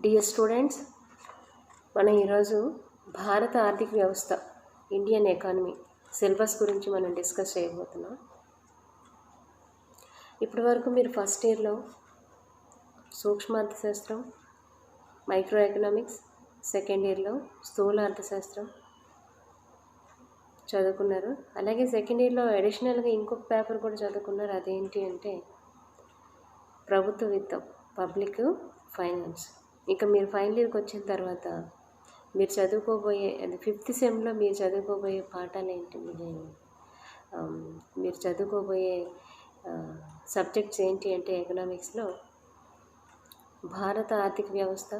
Dear students, మనం ఈరోజు భారత ఆర్థిక వ్యవస్థ ఇండియన్ ఎకానమీ సిలబస్ గురించి మనం డిస్కస్ చేయబోతున్నాం. ఇప్పటి వరకు మీరు ఫస్ట్ ఇయర్లో సూక్ష్మ అర్థశాస్త్రం, మైక్రో ఎకనామిక్స్, సెకండ్ ఇయర్లో స్థూల అర్థశాస్త్రం చదువుకున్నారు. అలాగే సెకండ్ ఇయర్లో అడిషనల్గా ఇంకొక పేపర్ కూడా చదువుకున్నారు. అదేంటి అంటే ప్రభుత్వ విత్తం, పబ్లిక్ ఫైనాన్స్. ఇక మీరు ఫైనల్ ఇయర్కి వచ్చిన తర్వాత మీరు చదువుకోబోయే అది ఫిఫ్త్ సెమ్లో మీరు చదువుకోబోయే పాఠాలు ఏంటి, మీరు చదువుకోబోయే సబ్జెక్ట్స్ ఏంటి అంటే ఎకనామిక్స్లో భారత ఆర్థిక వ్యవస్థ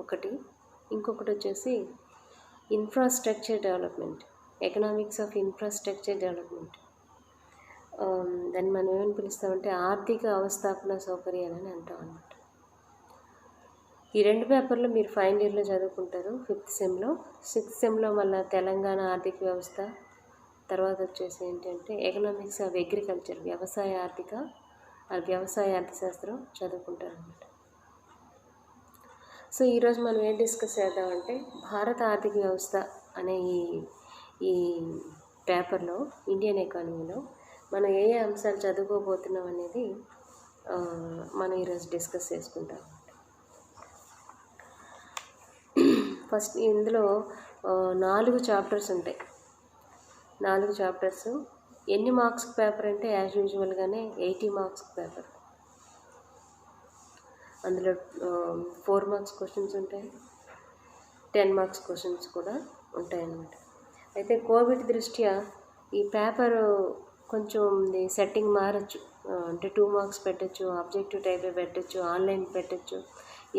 ఒకటి, ఇంకొకటి వచ్చేసి infrastructure development, economics of infrastructure development. దాన్ని మనం ఏమని పిలుస్తామంటే ఆర్థిక అవస్థాపన సౌకర్యాలని అంటాం అన్నమాట. ఈ రెండు పేపర్లు మీరు ఫైనల్ ఇయర్లో చదువుకుంటారు ఫిఫ్త్ సెమ్లో. సిక్స్త్ సెమ్లో మళ్ళీ తెలంగాణ ఆర్థిక వ్యవస్థ, తర్వాత వచ్చేసి ఏంటంటే ఎకనామిక్స్ ఆఫ్ అగ్రికల్చర్, వ్యవసాయ అర్థశాస్త్రం చదువుకుంటారు అన్నమాట. సో ఈరోజు మనం ఏం డిస్కస్ చేద్దామంటే భారత ఆర్థిక వ్యవస్థ అనే ఈ పేపర్లో ఇండియన్ ఎకానమీలో మనం ఏ అంశాలు చదువుకోబోతున్నాం అనేది మనం ఈరోజు డిస్కస్ చేసుకుంటాం. ఫస్ట్ ఇందులో 4 చాప్టర్స్ ఉంటాయి. 4 చాప్టర్స్. ఎన్ని మార్క్స్ పేపర్ అంటే యాజ్ యూజువల్గానే 80 మార్క్స్ పేపర్. అందులో 4 మార్క్స్ క్వశ్చన్స్ ఉంటాయి, 10 మార్క్స్ క్వశ్చన్స్ కూడా ఉంటాయన్నమాట. అయితే కోవిడ్ దృష్ట్యా ఈ పేపర్ కొంచెం సెట్టింగ్ మారచ్చు. అంటే 2 మార్క్స్ పెట్టచ్చు, ఆబ్జెక్టివ్ టైపే పెట్టచ్చు, ఆన్లైన్ పెట్టచ్చు.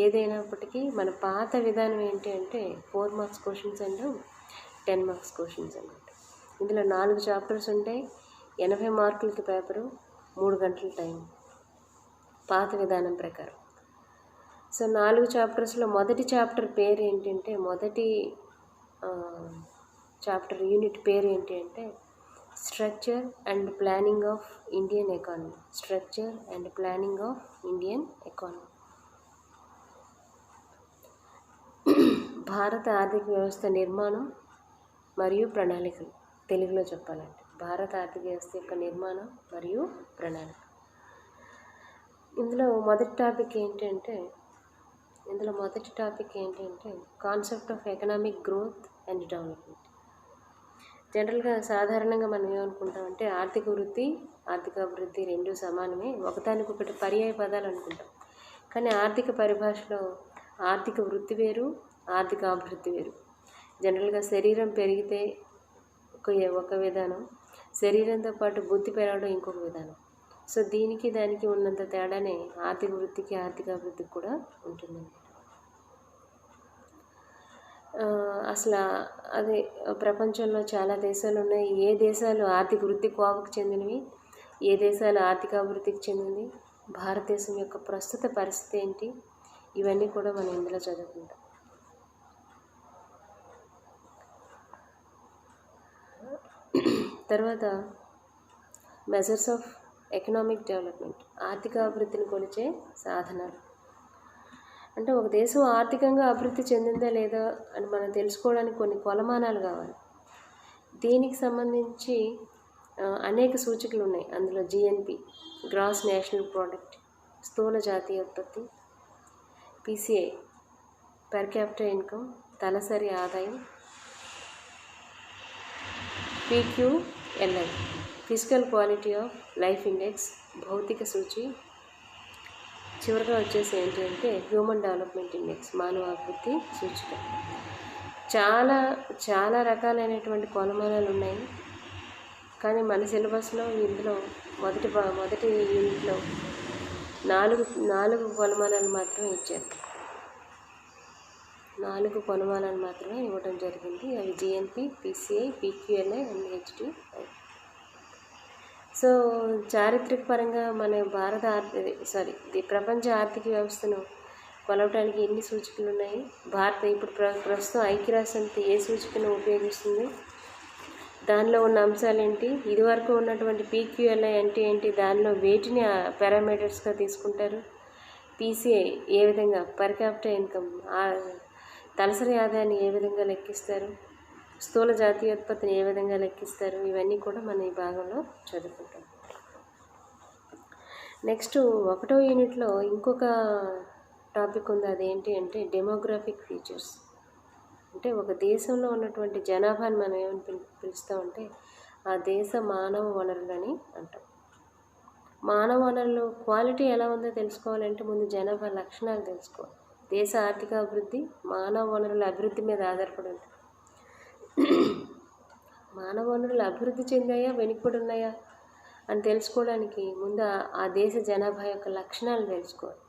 ఏదైనప్పటికీ మన పాత విధానం ఏంటి అంటే 4 marks questions and 10 marks questions అన్నమాట. ఇందులో 4 చాప్టర్స్ ఉంటాయి, 80 మార్కులకి పేపరు, 3 గంటల టైం పాత విధానం ప్రకారం. సో 4 చాప్టర్స్లో మొదటి చాప్టర్ పేరు ఏంటంటే, మొదటి చాప్టర్ యూనిట్ పేరు ఏంటి అంటే structure and planning of Indian economy. Structure and planning of Indian economy. భారత ఆర్థిక వ్యవస్థ నిర్మాణం మరియు ప్రణాళికలు, తెలుగులో చెప్పాలంటే భారత ఆర్థిక వ్యవస్థ యొక్క నిర్మాణం మరియు ప్రణాళిక. ఇందులో మొదటి టాపిక్ ఏంటంటే concept of economic growth and development. జనరల్గా సాధారణంగా మనం ఏమనుకుంటామంటే ఆర్థిక వృద్ధి, ఆర్థిక అభివృద్ధి రెండు సమానమే, ఒకదానికొకటి పర్యాయ పదాలు అనుకుంటాం. కానీ ఆర్థిక పరిభాషలో ఆర్థిక వృద్ధి వేరు, ఆర్థిక అభివృద్ధి వేరు. జనరల్గా శరీరం పెరిగితే ఒక విధానం, శరీరంతో పాటు బుద్ధి పెరగడం ఇంకొక విధానం. సో దీనికి దానికి ఉన్నంత తేడానే ఆర్థిక వృద్ధికి ఆర్థిక అభివృద్ధికి కూడా ఉంటుంది. అసలు అదే ప్రపంచంలో చాలా దేశాలు ఉన్నాయి. ఏ దేశాలు ఆర్థిక వృద్ధి కోవకు చెందినవి, ఏ దేశాలు ఆర్థిక అభివృద్ధికి చెందింది, భారతదేశం యొక్క ప్రస్తుత పరిస్థితి ఏంటి, ఇవన్నీ కూడా మనం ఇందులో చదువుకుంటాం. తర్వాత మెజర్స్ ఆఫ్ ఎకనామిక్ డెవలప్మెంట్, ఆర్థిక అభివృద్ధిని కొలిచే సాధనాలు. అంటే ఒక దేశం ఆర్థికంగా అభివృద్ధి చెందిందా లేదా అని మనం తెలుసుకోవడానికి కొన్ని కొలమానాలు కావాలి. దీనికి సంబంధించి అనేక సూచికలు ఉన్నాయి. అందులో GNP, గ్రాస్ నేషనల్ ప్రోడక్ట్, స్థూల జాతీయ ఉత్పత్తి, PCI, పర్ క్యాపిటల్ ఇన్కమ్, తలసరి ఆదాయం, PQLI, physical quality of life index, భౌతిక సూచి, చివరిగా వచ్చేసి ఏంటంటే హ్యూమన్ డెవలప్మెంట్ ఇండెక్స్, మానవ అభివృద్ధి సూచిక. చాలా చాలా రకాలైనటువంటి కొలమానాలు ఉన్నాయి. కానీ మన సిలబస్లో ఇందులో మొదటి యూనిట్లో 4 కొలమానాలు మాత్రమే ఇచ్చారు. 4 కొలమానాలు మాత్రమే ఇవ్వడం జరిగింది. అవి GNP, PCI, PQLI and HDI. So చారిత్రక పరంగా మన ప్రపంచ ఆర్థిక వ్యవస్థను కొలవటానికి ఎన్ని సూచికలు ఉన్నాయి, భారత ఇప్పుడు ప్రస్తుతం ఐక్యరాజ్యసమితి ఏ సూచికను ఉపయోగిస్తుంది, దానిలో ఉన్న అంశాలు ఏంటి, ఇదివరకు ఉన్నటువంటి PQLI అంటే ఏంటి, దానిలో వేటిని పారామీటర్స్గా తీసుకుంటారు, పీసీఐ ఏ విధంగా, పర్ క్యాపిటల్ ఇన్కమ్ తలసరి ఆదాయాన్ని ఏ విధంగా లెక్కిస్తారు, స్థూల జాతీయోత్పత్తిని ఏ విధంగా లెక్కిస్తారు, ఇవన్నీ కూడా మనం ఈ భాగంలో చదువుకుంటాం. నెక్స్ట్ 1వ యూనిట్లో ఇంకొక టాపిక్ ఉంది. అదేంటి అంటే డెమోగ్రాఫిక్ ఫీచర్స్. అంటే ఒక దేశంలో ఉన్నటువంటి జనాభాని మనం ఏమని పిలుస్తామంటే ఆ దేశ మానవ వనరులని అంటాం. మానవ వనరులు క్వాలిటీ ఎలా ఉందో తెలుసుకోవాలంటే ముందు జనాభా లక్షణాలు తెలుసుకోవాలి. దేశ ఆర్థిక అభివృద్ధి మానవ వనరుల అభివృద్ధి మీద ఆధారపడి ఉంటుంది. మానవ వనరులు అభివృద్ధి చెందాయా, వెనుకబడి ఉన్నాయా అని తెలుసుకోవడానికి ముందు ఆ దేశ జనాభా యొక్క లక్షణాలు తెలుసుకోవాలి.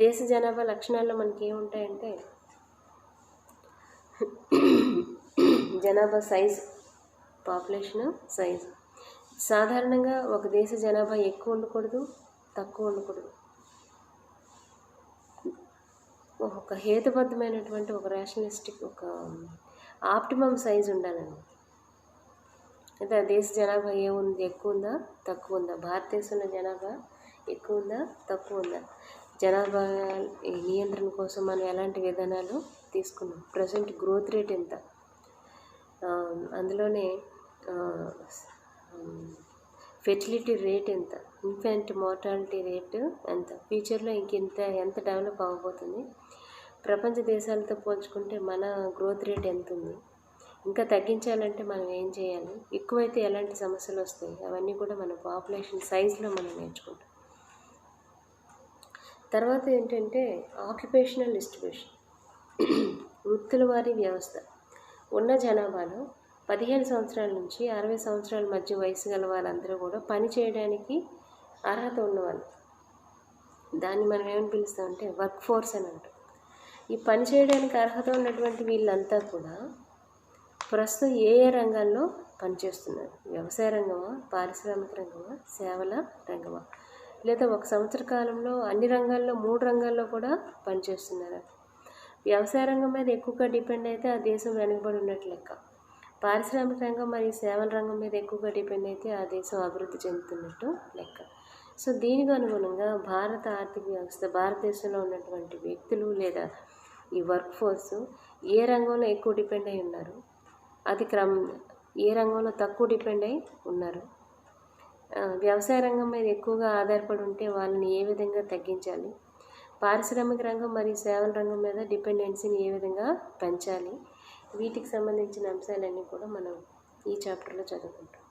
దేశ జనాభా లక్షణాల్లో మనకి ఏముంటాయంటే జనాభా సైజు, పాపులేషన్ సైజు. సాధారణంగా ఒక దేశ జనాభా ఎక్కువ ఉండకూడదు, తక్కువ ఉండకూడదు. ఒక హేతుబద్ధమైనటువంటి ఒక రేషనలిస్టిక్ ఒక ఆప్టిమమ్ సైజు ఉండాలండి. అయితే ఆ దేశ జనాభా ఏముంది, ఎక్కువ ఉందా తక్కువ ఉందా, భారతదేశంలో జనాభా ఎక్కువ ఉందా తక్కువ ఉందా, జనాభా నియంత్రణ కోసం మనం ఎలాంటి విధానాలు తీసుకున్నాం, ప్రజెంట్ గ్రోత్ రేట్ ఎంత, అందులోనే ఫెర్టిలిటీ రేట్ ఎంత, ఇన్ఫెంట్ మోర్టాలిటీ రేటు ఎంత, ఫ్యూచర్లో ఎంత డెవలప్ అవ్వబోతుంది, ప్రపంచ దేశాలతో పోల్చుకుంటే మన గ్రోత్ రేట్ ఎంత ఉంది, ఇంకా తగ్గించాలంటే మనం ఏం చేయాలి, ఎక్కువైతే ఎలాంటి సమస్యలు వస్తాయి, అవన్నీ కూడా మన పాపులేషన్ సైజులో మనం నేర్చుకుంటాం. తర్వాత ఏంటంటే ఆక్యుపేషనల్ డిస్ట్రిబ్యూషన్, వృత్తుల వారి వ్యవస్థ. ఉన్న జనాభాలో 15 సంవత్సరాల నుంచి 60 సంవత్సరాల మధ్య వయసు గల వాళ్ళందరూ కూడా పని చేయడానికి అర్హత ఉన్నవాళ్ళు. దాన్ని మనం ఏమని పిలుస్తామంటే వర్క్ ఫోర్స్ అని అంటాం. ఈ పని చేయడానికి అర్హత ఉన్నటువంటి వీళ్ళంతా కూడా ప్రస్తుతం ఏ రంగాల్లో పనిచేస్తున్నారు, వ్యవసాయ రంగమా, పారిశ్రామిక రంగమా, సేవల రంగమా, లేదా ఒక సంవత్సర కాలంలో అన్ని రంగాల్లో 3 రంగాల్లో కూడా పనిచేస్తున్నారు. వ్యవసాయ రంగం మీద ఎక్కువగా డిపెండ్ అయితే ఆ దేశం వెనుకబడి ఉన్నట్లు లెక్క. పారిశ్రామిక రంగం మరియు సేవల రంగం మీద ఎక్కువగా డిపెండ్ అయితే ఆ దేశం అభివృద్ధి చెందుతున్నట్టు లెక్క. సో దీనికి అనుగుణంగా భారత ఆర్థిక వ్యవస్థ, భారతదేశంలో ఉన్నటువంటి వ్యక్తులు లేదా ఈ వర్క్ ఫోర్స్ ఏ రంగంలో ఎక్కువ డిపెండ్ అయి ఉన్నారు, ఏ రంగంలో తక్కువ డిపెండ్ అయి ఉన్నారు, వ్యవసాయ రంగం మీద ఎక్కువగా ఆధారపడి ఉంటే వాళ్ళని ఏ విధంగా తగ్గించాలి, పారిశ్రామిక రంగం మరియు సేవల రంగం మీద డిపెండెన్సీని ఏ విధంగా పెంచాలి, వీటికి సంబంధించిన అంశాలన్నీ కూడా మనం ఈ చాప్టర్లో చదువుకుంటాం.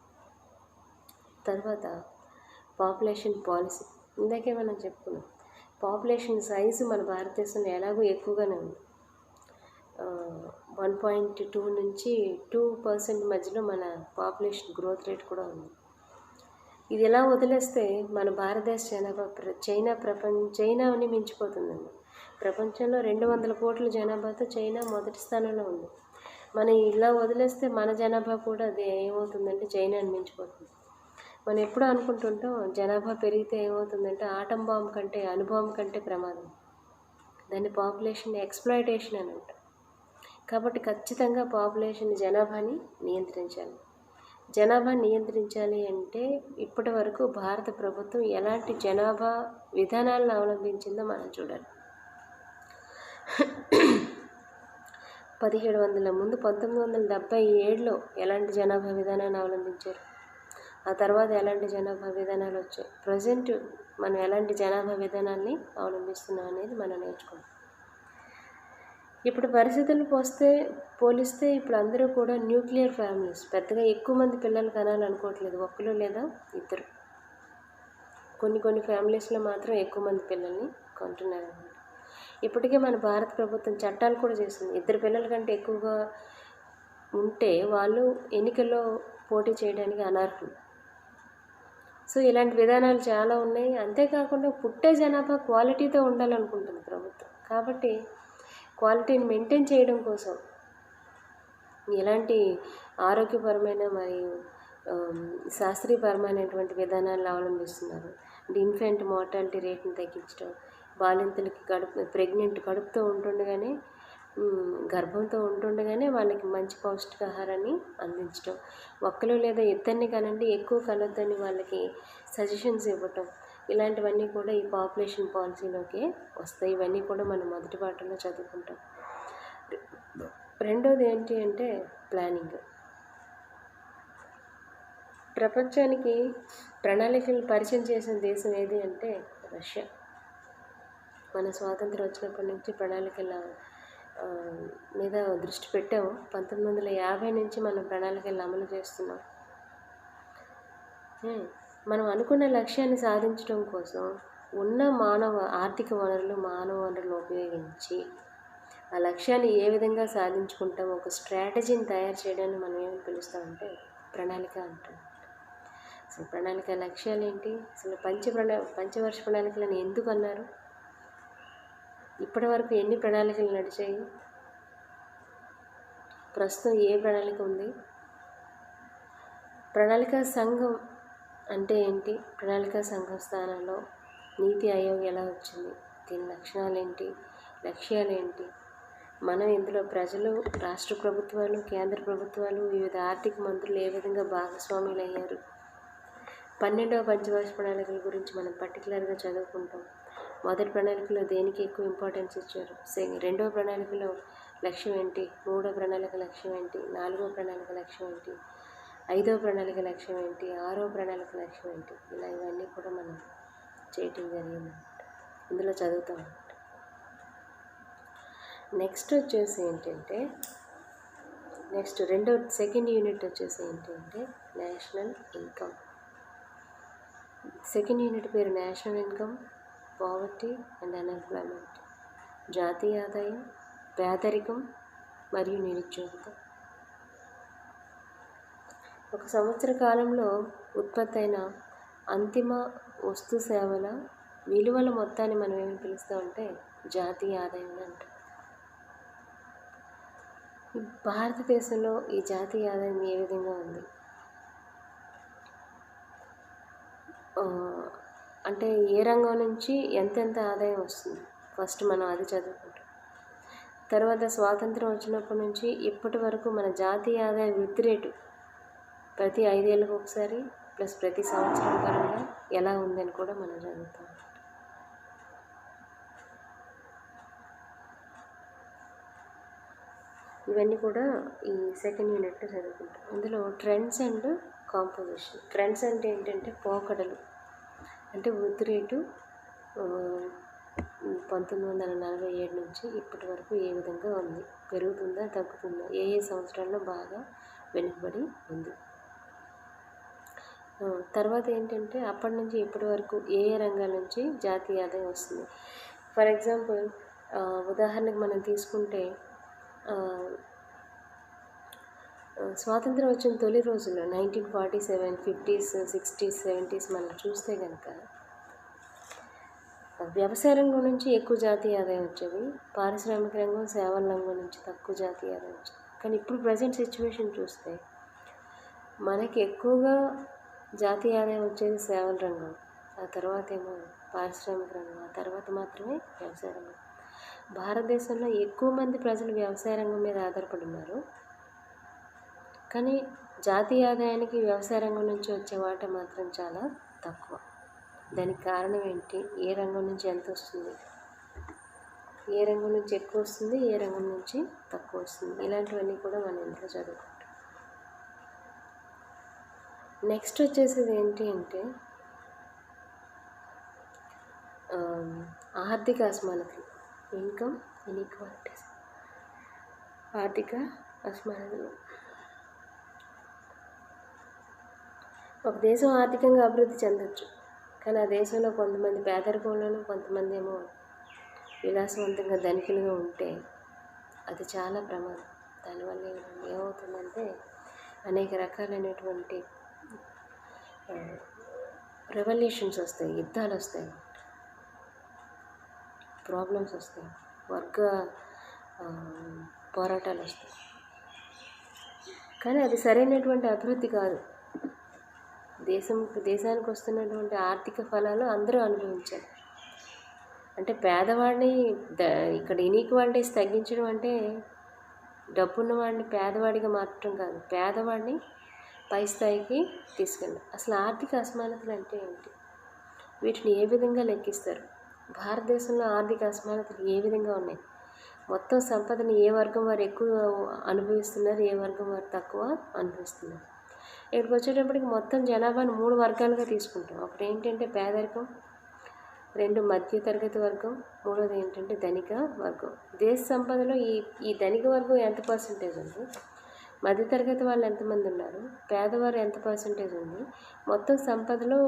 తర్వాత పాపులేషన్ పాలసీ. ఇందాకే మనం చెప్పుకున్నాం పాపులేషన్ సైజు మన భారతదేశంలో ఎలాగో ఎక్కువగానే ఉంది. 1.2 నుంచి 2% మధ్యలో మన పాపులేషన్ గ్రోత్ రేట్ కూడా ఉంది. ఇది ఎలా వదిలేస్తే మన భారతదేశ జనాభా చైనాని మించిపోతుందండి. ప్రపంచంలో 200 కోట్ల జనాభాతో చైనా మొదటి స్థానంలో ఉంది. మనం ఇలా వదిలేస్తే మన జనాభా కూడా అది ఏమవుతుందంటే చైనాని మించిపోతుంది. మనం ఎప్పుడూ అనుకుంటుంటాం జనాభా పెరిగితే ఏమవుతుందంటే ఆటం బాంబు కంటే అణుబాంబు కంటే ప్రమాదం. దాన్ని పాపులేషన్ ఎక్స్‌ప్లాయిటేషన్ అని అంటాం. కాబట్టి ఖచ్చితంగా జనాభాని నియంత్రించాలి. జనాభాని నియంత్రించాలి అంటే ఇప్పటి వరకు భారత ప్రభుత్వం ఎలాంటి జనాభా విధానాలను అవలంబించిందో మనం చూడాలి. 1700 ముందు 1977లో ఎలాంటి జనాభా విధానాన్ని అవలంబించారు, ఆ తర్వాత ఎలాంటి జనాభా విధానాలు వచ్చాయి, ప్రజెంట్ మనం ఎలాంటి జనాభా విధానాన్ని అవలంబిస్తున్నాం అనేది మనం నేర్చుకుంటాం. ఇప్పుడు పరిస్థితులు పోలిస్తే ఇప్పుడు అందరూ కూడా న్యూక్లియర్ ఫ్యామిలీస్, పెద్దగా ఎక్కువ మంది పిల్లలు కనాలనుకోవట్లేదు, ఒక్కరు లేదా ఇద్దరు. కొన్ని ఫ్యామిలీస్లో మాత్రం ఎక్కువ మంది పిల్లల్ని కంటున్నారు అన్నమాట. ఇప్పటికే మన భారత ప్రభుత్వం చట్టాలు కూడా చేస్తుంది, 2 పిల్లల కంటే ఎక్కువగా ఉంటే వాళ్ళు ఎన్నికల్లో పోటీ చేయడానికి అనర్హులు. సో ఇలాంటి విధానాలు చాలా ఉన్నాయి. అంతేకాకుండా పుట్టే జనాభా క్వాలిటీతో ఉండాలనుకుంటుంది ప్రభుత్వం. కాబట్టి క్వాలిటీని మెయింటైన్ చేయడం కోసం ఎలాంటి ఆరోగ్యపరమైన మరియు శాస్త్రీయపరమైనటువంటి విధానాలను అవలంబిస్తున్నారు. ఇన్ఫెంట్ మోర్టాలిటీ రేట్ని తగ్గించడం, బాలింతలకి కడుపుతో ఉంటుండగానే గర్భంతో ఉంటుండగానే వాళ్ళకి మంచి పౌష్టికాహారాన్ని అందించడం, ఒక్కరు లేదా ఇద్దరిని కనండి ఎక్కువ కనొద్దని వాళ్ళకి సజెషన్స్ ఇవ్వటం, ఇలాంటివన్నీ కూడా ఈ పాపులేషన్ పాలసీలోకి వస్తాయి. ఇవన్నీ కూడా మనం మొదటి పాఠంలో చదువుకుంటాం. రెండోది ఏంటి అంటే ప్లానింగ్. ప్రపంచానికి ప్రణాళికలు పరిచయం చేసిన దేశం ఏది అంటే రష్యా. మన స్వాతంత్రం వచ్చినప్పటి నుంచి ప్రణాళికల మీద దృష్టి పెట్టాము. 1950 నుంచి మనం ప్రణాళికలను అమలు చేస్తున్నాం. మనం అనుకున్న లక్ష్యాన్ని సాధించడం కోసం ఉన్న ఆర్థిక మానవ వనరులు ఉపయోగించి ఆ లక్ష్యాన్ని ఏ విధంగా సాధించుకుంటాం, ఒక స్ట్రాటజీని తయారు చేయడాన్ని మనం ఏమని పిలుస్తామంటే ప్రణాళిక అంటాం. అసలు ప్రణాళిక లక్ష్యాలు ఏంటి, అసలు పంచవర్ష ప్రణాళికలను ఎందుకు అన్నారు, ఇప్పటి వరకు ఎన్ని ప్రణాళికలు నడిచాయి, ప్రస్తుతం ఏ ప్రణాళిక ఉంది, ప్రణాళికా సంఘం అంటే ఏంటి, ప్రణాళికా సంఘం స్థానంలో నీతి ఆయోగ్ ఎలా వచ్చింది, దీని లక్షణాలు ఏంటి, లక్ష్యాలు ఏంటి, మనం ఇందులో ప్రజలు, రాష్ట్ర ప్రభుత్వాలు, కేంద్ర ప్రభుత్వాలు, వివిధ ఆర్థిక మంత్రులు ఏ విధంగా భాగస్వాములు అయ్యారు, 12వ పంచవర్ష ప్రణాళికల గురించి మనం పర్టికులర్గా చదువుకుంటాం. మొదటి ప్రణాళికలో దేనికి ఎక్కువ ఇంపార్టెన్స్ ఇచ్చారు, రెండవ ప్రణాళికలో లక్ష్యం ఏంటి, మూడవ ప్రణాళిక లక్ష్యం ఏంటి, నాలుగవ ప్రణాళిక లక్ష్యం ఏంటి, 5వ ప్రణాళిక లక్ష్యం ఏంటి, 6వ ప్రణాళిక లక్ష్యం ఏంటి, ఇలా ఇవన్నీ కూడా మనం చేయటం జరిగిందన్నమాట, ఇందులో చదువుతాం. నెక్స్ట్ వచ్చేసి ఏంటంటే సెకండ్ యూనిట్ వచ్చేసి ఏంటంటే నేషనల్ ఇన్కమ్. సెకండ్ యూనిట్ పేరు national income, poverty and unemployment, జాతీయ ఆదాయం, పేదరికం మరియు నిరుద్యోగిత. ఒక సంవత్సర కాలంలో ఉత్పత్తి అయిన అంతిమ వస్తు సేవల విలువల మొత్తాన్ని మనం ఏమి పిలుస్తామంటే జాతీయ ఆదాయం అంటాం. భారతదేశంలో ఈ జాతీయ ఆదాయం ఏ విధంగా ఉంది అంటే ఏ రంగం నుంచి ఎంతెంత ఆదాయం వస్తుంది, ఫస్ట్ మనం అది చదువుకుంటాం. తర్వాత స్వాతంత్రం వచ్చినప్పటి నుంచి ఇప్పటి వరకు మన జాతీయ ఆదాయ వృద్ధి రేటు ప్రతి 5 ఏళ్ళకు ఒకసారి ప్లస్ ప్రతి సంవత్సరం పరంగా ఎలా ఉందని కూడా మనం చదువుతాం. ఇవన్నీ కూడా ఈ సెకండ్ యూనిట్లో చదువుకుంటాం. ఇందులో ట్రెండ్స్ అండ్ కాంపోజిషన్. ట్రెండ్స్ అంటే ఏంటంటే పోకడలు, అంటే వృద్ధి రేటు 1947 నుంచి ఇప్పటి వరకు ఏ విధంగా ఉంది, పెరుగుతుందా తగ్గుతుందా, ఏ సంవత్సరాల్లో బాగా వెనుకబడి ఉంది. తర్వాత ఏంటంటే అప్పటి నుంచి ఇప్పటి వరకు ఏ రంగాల నుంచి జాతీయ ఆదాయం వస్తుంది. ఫర్ ఎగ్జాంపుల్ ఉదాహరణకు మనం తీసుకుంటే స్వాతంత్రం వచ్చిన తొలి రోజుల్లో 1947, 50s, 60s, 70s మనం చూస్తే కనుక వ్యవసాయ రంగం నుంచి ఎక్కువ జాతీయ ఆదాయం వచ్చేది, పారిశ్రామిక రంగం, సేవల రంగం నుంచి తక్కువ జాతీయ ఆదాయం వచ్చేది. కానీ ఇప్పుడు ప్రజెంట్ సిచ్యువేషన్ చూస్తే మనకి ఎక్కువగా జాతీయ ఆదాయం వచ్చేది సేవల రంగం, ఆ తర్వాత ఏమో పారిశ్రామిక రంగం, ఆ తర్వాత మాత్రమే వ్యవసాయ రంగం. భారతదేశంలో ఎక్కువ మంది ప్రజలు వ్యవసాయ రంగం మీద ఆధారపడి ఉన్నారు, కానీ జాతీయ ఆదాయానికి వ్యవసాయ రంగం నుంచి వచ్చే వాటా మాత్రం చాలా తక్కువ. దానికి కారణం ఏంటి, ఏ రంగం నుంచి ఎంత వస్తుంది, ఏ రంగం నుంచి ఎక్కువ వస్తుంది, ఏ రంగం నుంచి తక్కువ వస్తుంది, ఇలాంటివన్నీ కూడా మనం ఇంట్లో చదువుకుంటాం. నెక్స్ట్ వచ్చేసేది ఏంటి అంటే ఆర్థిక అసమానతలు, ఇన్కమ్ ఇన్ఈక్వాలిటీస్. ఆర్థిక అసమానతలు. ఒక దేశం ఆర్థికంగా అభివృద్ధి చెందొచ్చు, కానీ ఆ దేశంలో కొంతమంది పేదరికంలోనూ, కొంతమంది ఏమో విలాసవంతంగా ధనికులుగా ఉంటే అది చాలా ప్రమాదం. దానివల్ల ఏమవుతుందంటే అనేక రకాలైనటువంటి రెవల్యూషన్స్ వస్తాయి, యుద్ధాలు వస్తాయి, ప్రాబ్లమ్స్ వస్తాయి, వర్గ పోరాటాలు వస్తాయి. కానీ అది సరైనటువంటి అభివృద్ధి కాదు. దేశానికి వస్తున్నటువంటి ఆర్థిక ఫలాలు అందరూ అనుభవించాలి. అంటే పేదవాడిని ఇక్కడ ఇన్ఈక్వాలిటీస్ తగ్గించడం అంటే డబ్బున్నవాడిని పేదవాడిగా మార్చడం కాదు, పేదవాడిని పై స్థాయికి తీసుకెళ్ళి. అసలు ఆర్థిక అసమానతలు అంటే ఏంటి, వీటిని ఏ విధంగా లెక్కిస్తారు? భారతదేశంలో ఆర్థిక అసమానతలు ఏ విధంగా ఉన్నాయి? మొత్తం సంపదని ఏ వర్గం వారు ఎక్కువ అనుభవిస్తున్నారు, ఏ వర్గం వారు తక్కువ అనుభవిస్తున్నారు? ఇక్కడికి వచ్చేటప్పటికి మొత్తం జనాభాను 3 వర్గాలుగా తీసుకుంటాం. ఒకటి ఏంటంటే పేదరికం, 2 మధ్య తరగతి వర్గం, 3వది ఏంటంటే ధనిక వర్గం. దేశ సంపదలో ఈ ధనిక వర్గం ఎంత పర్సంటేజ్ ఉంది, మధ్యతరగతి వాళ్ళు ఎంతమంది ఉన్నారు, పేదవారు ఎంత పర్సంటేజ్ ఉంది, మొత్తం సంపదలో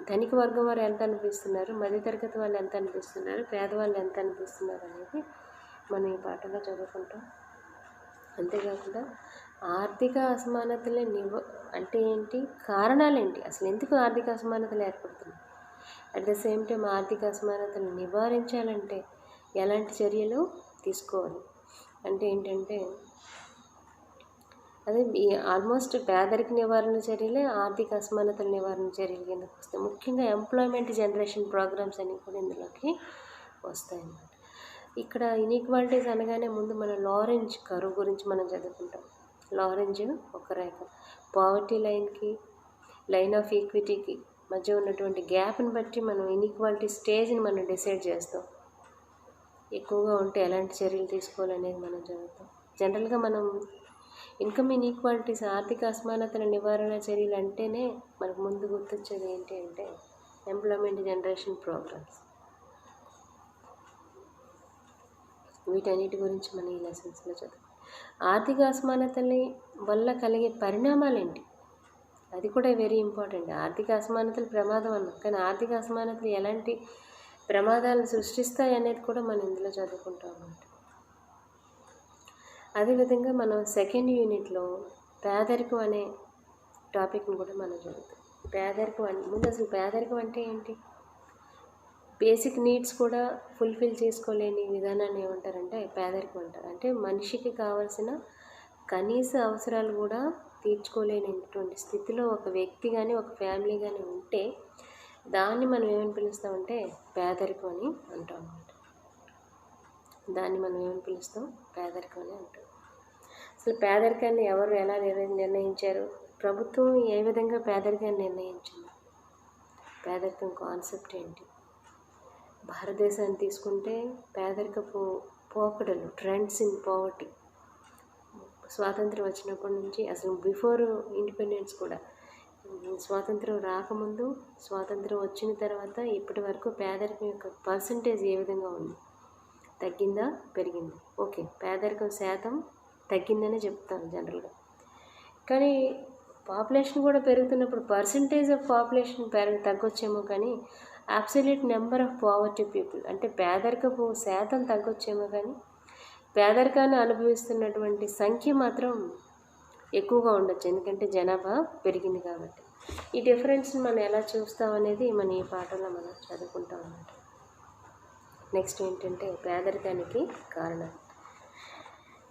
ధనిక వర్గం వారు ఎంత అనిపిస్తున్నారు, మధ్యతరగతి వాళ్ళు ఎంత అనిపిస్తున్నారు, పేదవాళ్ళు ఎంత అనిపిస్తున్నారు అనేది మనం ఈ పాఠంలో చదువుకుంటాం. అంతేకాకుండా ఆర్థిక అసమానతలే అంటే ఏంటి, కారణాలు ఏంటి, అసలు ఎందుకు ఆర్థిక అసమానతలు ఏర్పడుతున్నాయి, అట్ ద సేమ్ టైం ఆర్థిక అసమానతలు నివారించాలంటే ఎలాంటి చర్యలు తీసుకోవాలి అంటే ఏంటంటే అదే ఆల్మోస్ట్ పేదరిక నివారణ చర్యలే ఆర్థిక అసమానతల నివారణ చర్యలు కిందకు వస్తాయి. ముఖ్యంగా ఎంప్లాయ్మెంట్ జనరేషన్ ప్రోగ్రామ్స్ అన్నీ కూడా ఇందులోకి వస్తాయన్నమాట. ఇక్కడ ఇన్ఈక్వాలిటీస్ అనగానే ముందు మనం లారెంజ్ కర్వ్ గురించి మనం చదువుకుంటాం. లారెంజ్ ఒక రేఖ, పావర్టీ లైన్కి లైన్ ఆఫ్ ఈక్విటీకి మధ్య ఉన్నటువంటి గ్యాప్ని బట్టి మనం ఇన్ఈక్వాలిటీ స్టేజ్ని మనం డిసైడ్ చేస్తాం. ఎక్కువగా ఉంటే ఎలాంటి చర్యలు తీసుకోవాలనేది మనం చదువుతాం. జనరల్గా మనం ఇన్కమ్ ఇన్ఈక్వాలిటీస్, ఆర్థిక అసమానతల నివారణ చర్యలు అంటేనే మనకు ముందు గుర్తొచ్చేది ఏంటి అంటే ఎంప్లాయ్మెంట్ జనరేషన్ ప్రోగ్రామ్స్. వీటన్నిటి గురించి మనం ఈ లెసన్స్లో చదువు. ఆర్థిక అసమానతల వల్ల కలిగే పరిణామాలు ఏంటి, అది కూడా వెరీ ఇంపార్టెంట్. ఆర్థిక అసమానతలు ప్రమాదం అన్నాం, కానీ ఆర్థిక అసమానతలు ఎలాంటి ప్రమాదాలను సృష్టిస్తాయి అనేది కూడా మనం ఇందులో చదువుకుంటాం అన్నమాట. అదేవిధంగా మనం సెకండ్ యూనిట్లో పేదరికం అనే టాపిక్ని కూడా మనం చదువుతాం. పేదరికం ముందు అసలు పేదరికం అంటే ఏంటి, బేసిక్ నీడ్స్ కూడా ఫుల్ఫిల్ చేసుకోలేని విధానాన్ని ఏమంటారంటే పేదరికం అంటారు. అంటే మనిషికి కావాల్సిన కనీస అవసరాలు కూడా తీర్చుకోలేనటువంటి స్థితిలో ఒక వ్యక్తి కానీ ఒక ఫ్యామిలీ కానీ ఉంటే దాన్ని మనం ఏమని పిలుస్తామంటే పేదరికం అని అంటాం అన్నమాట. దాన్ని మనం ఏమని పిలుస్తాం, పేదరికం అని అంటాం. అసలు పేదరికాన్ని ఎవరు ఎలా నిర్ణయించారు, ప్రభుత్వం ఏ విధంగా పేదరికాన్ని నిర్ణయించింది, పేదరికం కాన్సెప్ట్ ఏంటి, భారతదేశాన్ని తీసుకుంటే పేదరికపు పోకడలు, ట్రెండ్స్ ఇన్ పావర్టీ, స్వాతంత్రం వచ్చినప్పటి నుంచి అసలు బిఫోర్ ఇండిపెండెన్స్ కూడా, స్వాతంత్రం రాకముందు, స్వాతంత్రం వచ్చిన తర్వాత ఇప్పటి వరకు పేదరికం యొక్క పర్సంటేజ్ ఏ విధంగా ఉంది, తగ్గిందా పెరిగిందా? ఓకే, పేదరికం శాతం తగ్గిందనే చెప్తాను జనరల్గా. కానీ పాపులేషన్ కూడా పెరుగుతున్నప్పుడు పర్సంటేజ్ ఆఫ్ పాపులేషన్ తగ్గొచ్చేమో, కానీ absolute number of poverty people అంటే పేదరికపు శాతం తగ్గొచ్చేమో, కానీ పేదరికాన్ని అనుభవిస్తున్నటువంటి సంఖ్య మాత్రం ఎక్కువగా ఉండొచ్చు, ఎందుకంటే జనాభా పెరిగింది కాబట్టి. ఈ డిఫరెన్స్ని మనం ఎలా చూస్తామనేది మనం ఈ పాఠంలో మనం చదువుకుంటాం అన్నమాట. నెక్స్ట్ ఏంటంటే పేదరికానికి కారణం.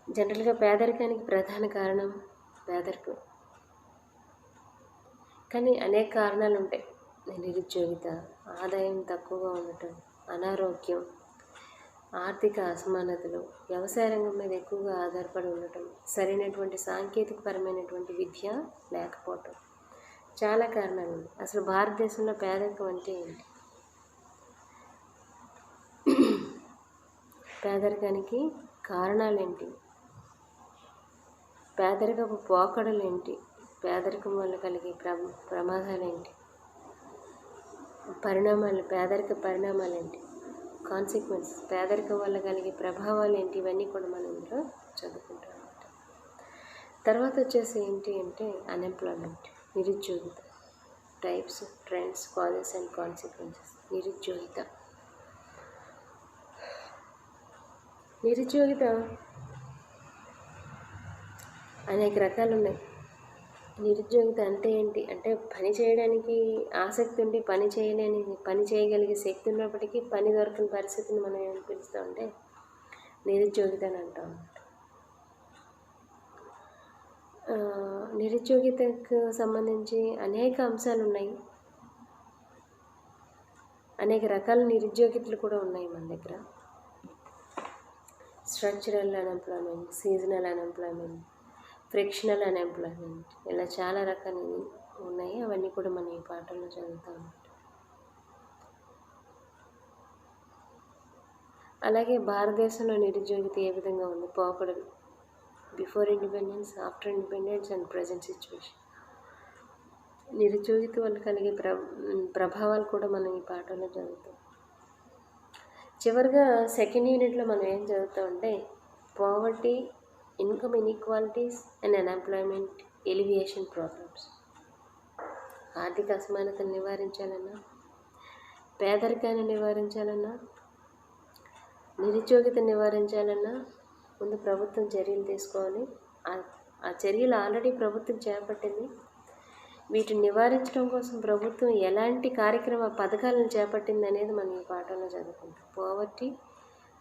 జనరల్గా పేదరికానికి ప్రధాన కారణం పేదరికం, కానీ అనేక కారణాలు ఉంటాయి. నిరుద్యోగిత, ఆదాయం తక్కువగా ఉండటం, అనారోగ్యం, ఆర్థిక అసమానతలు, వ్యవసాయ రంగం మీద ఎక్కువగా ఆధారపడి ఉండటం, సరైనటువంటి సాంకేతికపరమైనటువంటి విద్య లేకపోవటం, చాలా కారణాలు ఉన్నాయి. అసలు భారతదేశంలో పేదరికం అంటే ఏంటి, పేదరికానికి కారణాలేంటి, పేదరికపు పోకడలేంటి, పేదరికం వల్ల కలిగే ప్రమాదాలేంటి, పేదరిక పరిణామాలేంటి, కాన్సిక్వెన్సెస్, పేదరికం వల్ల కలిగే ప్రభావాలు ఏంటి, ఇవన్నీ కూడా మనం ఇందులో చదువుకుంటాం అన్నమాట. తర్వాత వచ్చేసి ఏంటి అంటే అన్ఎంప్లాయ్మెంట్, నిరుద్యోగిత, types, trends, causes and consequences. నిరుద్యోగిత అనేక రకాలు ఉన్నాయి. నిరుద్యోగిత అంటే ఏంటి అంటే పని చేయడానికి ఆసక్తి ఉండి పని చేయగలిగే శక్తి ఉన్నప్పటికీ పని దొరకని పరిస్థితిని మనం ఏమని పిలుస్తామంటే నిరుద్యోగిత అని అంటాం. నిరుద్యోగితకు సంబంధించి అనేక అంశాలు ఉన్నాయి, అనేక రకాల నిరుద్యోగితలు కూడా ఉన్నాయి మన దగ్గర. Structural unemployment, seasonal unemployment, frictional unemployment, ఇలా చాలా రకాలు ఉన్నాయి. అవన్నీ కూడా మనం ఈ పాఠంలో చదువుతాం. అలాగే భారతదేశంలో నిరుద్యోగిత ఏ విధంగా ఉంది, పోకడలు, before independence, after independence and present situation. నిరుద్యోగిత వల్ల కలిగే ప్రభావాలు కూడా మనం ఈ పాఠంలో చదువుతాం. చివరిగా సెకండ్ యూనిట్లో మనం ఏం చదువుతామంటే poverty, income inequalities and unemployment alleviation programmes. ఆర్థిక అసమానతను నివారించాలన్నా, పేదరికాన్ని నివారించాలన్నా, నిరుద్యోగిత నివారించాలన్నా ముందు ప్రభుత్వం చర్యలు తీసుకోవాలి. ఆ చర్యలు ఆల్రెడీ ప్రభుత్వం చేపట్టింది. వీటిని నివారించడం కోసం ప్రభుత్వం ఎలాంటి పథకాలను చేపట్టింది అనేది మనం ఈ పాఠంలో చదువుకుంటాం. Poverty,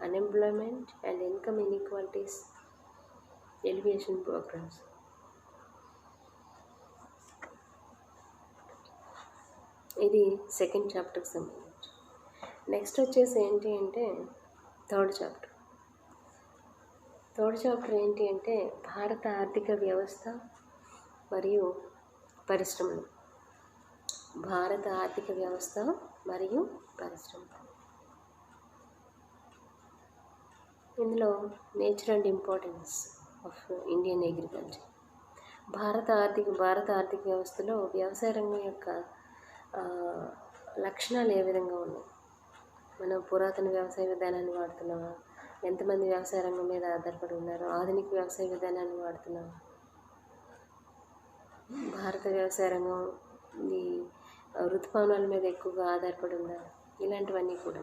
unemployment and income inequalities alleviation programmes. ఇది సెకండ్ చాప్టర్కి సంబంధించి. నెక్స్ట్ వచ్చేసి ఏంటి అంటే థర్డ్ చాప్టర్ ఏంటి అంటే భారత ఆర్థిక వ్యవస్థ మరియు పరిశ్రమలు. భారత ఆర్థిక వ్యవస్థ మరియు పరిశ్రమలు. ఇందులో nature and importance of Indian agriculture. భారత ఆర్థిక వ్యవస్థలో వ్యవసాయ రంగం యొక్క లక్షణాలు ఏ విధంగా ఉన్నాయి, మనం పురాతన వ్యవసాయ విధానాన్ని వాడుతున్నామా, ఎంతమంది వ్యవసాయ రంగం మీద ఆధారపడి ఉన్నారు, ఆధునిక వ్యవసాయ విధానాన్ని వాడుతున్నామా, భారత వ్యవసాయ రంగం ఈ ఋతుపవనాల మీద ఎక్కువగా ఆధారపడి ఉందా, ఇలాంటివన్నీ కూడా.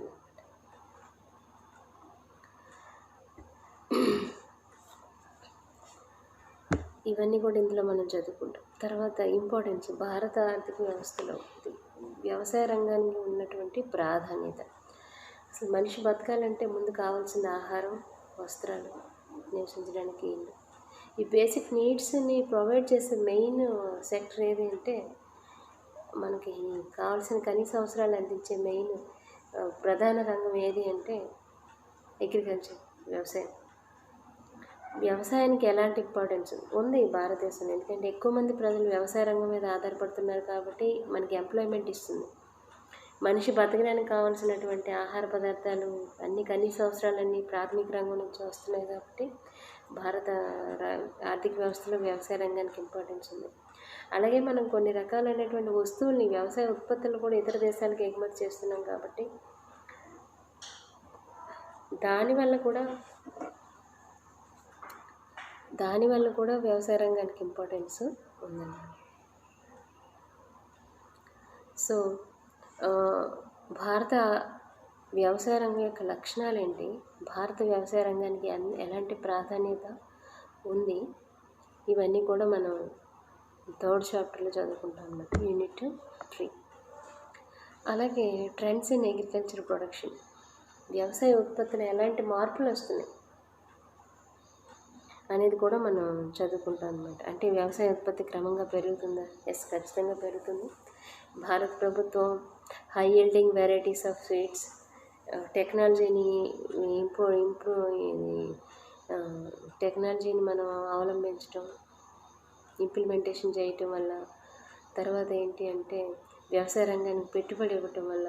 ఇవన్నీ కూడా ఇందులో మనం చదువుకుంటాం. తర్వాత ఇంపార్టెన్స్, భారత ఆర్థిక వ్యవస్థలో వ్యవసాయ రంగానికి ఉన్నటువంటి ప్రాధాన్యత. అసలు మనిషి బతకాలంటే ముందు కావాల్సిన ఆహారం, వస్త్రాలు, నివసించడానికి ఇల్లు. ఈ బేసిక్ నీడ్స్ని ప్రొవైడ్ చేసే మెయిన్ సెక్టర్ ఏది అంటే మనకి కావాల్సిన కనీస అవసరాలు అందించే మెయిన్ ప్రధాన రంగం ఏది అంటే అగ్రికల్చర్, వ్యవసాయం. వ్యవసాయానికి ఎలాంటి ఇంపార్టెన్స్ ఉంది భారతదేశంలో, ఎందుకంటే ఎక్కువ మంది ప్రజలు వ్యవసాయ రంగం మీద ఆధారపడుతున్నారు కాబట్టి మనకి ఎంప్లాయ్మెంట్ ఇస్తుంది. మనిషి బతకడానికి కావాల్సినటువంటి ఆహార పదార్థాలు అన్ని కనీస అవసరాలన్నీ ప్రాథమిక రంగం నుంచి వస్తున్నాయి కాబట్టి భారత ఆర్థిక వ్యవస్థలో వ్యవసాయ రంగానికి ఇంపార్టెన్స్ ఉంది. అలాగే మనం కొన్ని రకాలైనటువంటి వస్తువుల్ని, వ్యవసాయ ఉత్పత్తులు కూడా ఇతర దేశాలకు ఎగుమతి చేస్తున్నాం కాబట్టి దానివల్ల కూడా వ్యవసాయ రంగానికి ఇంపార్టెన్స్ ఉందండి. సో భారత వ్యవసాయ రంగం యొక్క లక్షణాలు ఏంటి, భారత వ్యవసాయ రంగానికి ఎలాంటి ప్రాధాన్యత ఉంది, ఇవన్నీ కూడా మనం థర్డ్ చాప్టర్లో చదువుకుంటాం అన్నమాట, యూనిట్ 3. అలాగే ట్రెండ్స్ ఇన్ అగ్రికల్చర్ ప్రొడక్షన్, వ్యవసాయ ఉత్పత్తులు ఎలాంటి మార్పులు వస్తున్నాయి అనేది కూడా మనం చదువుకుంటాం అన్నమాట. అంటే వ్యవసాయ ఉత్పత్తి క్రమంగా పెరుగుతుందా? ఎస్, ఖచ్చితంగా పెరుగుతుంది. భారత ప్రభుత్వం high yielding varieties of seeds, టెక్నాలజీని మనం అవలంబించడం, ఇంప్లిమెంటేషన్ చేయటం వల్ల, తర్వాత ఏంటి అంటే వ్యవసాయ రంగానికి పెట్టుబడి ఇవ్వటం వల్ల,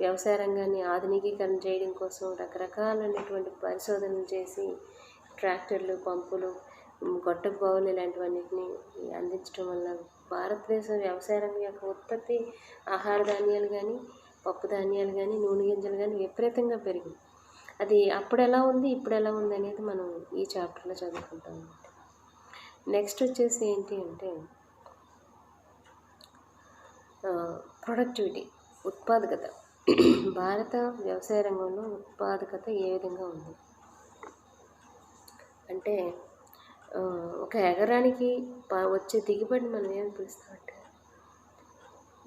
వ్యవసాయ రంగాన్ని ఆధునికీకరణ చేయడం కోసం రకరకాలైనటువంటి పరిశోధనలు చేసి ట్రాక్టర్లు, పంపులు, గొట్టపు బావులు ఇలాంటివన్నిటిని అందించడం వల్ల భారతదేశం వ్యవసాయ రంగం యొక్క ఉత్పత్తి ఆహార ధాన్యాలు కానీ, పప్పు ధాన్యాలు కానీ, నూనె గింజలు కానీ విపరీతంగా పెరిగింది. అది అప్పుడు ఎలా ఉంది, ఇప్పుడు ఎలా ఉంది అనేది మనం ఈ చాప్టర్లో చదువుకుంటాం అన్నమాట. నెక్స్ట్ వచ్చేసి ఏంటి అంటే ప్రొడక్టివిటీ, ఉత్పాదకత. భారత వ్యవసాయ రంగంలో ఉత్పాదకత ఏ విధంగా ఉంది అంటే ఒక ఎకరానికి వచ్చే దిగుబడిని మనం ఏమి పిలుస్తామంటే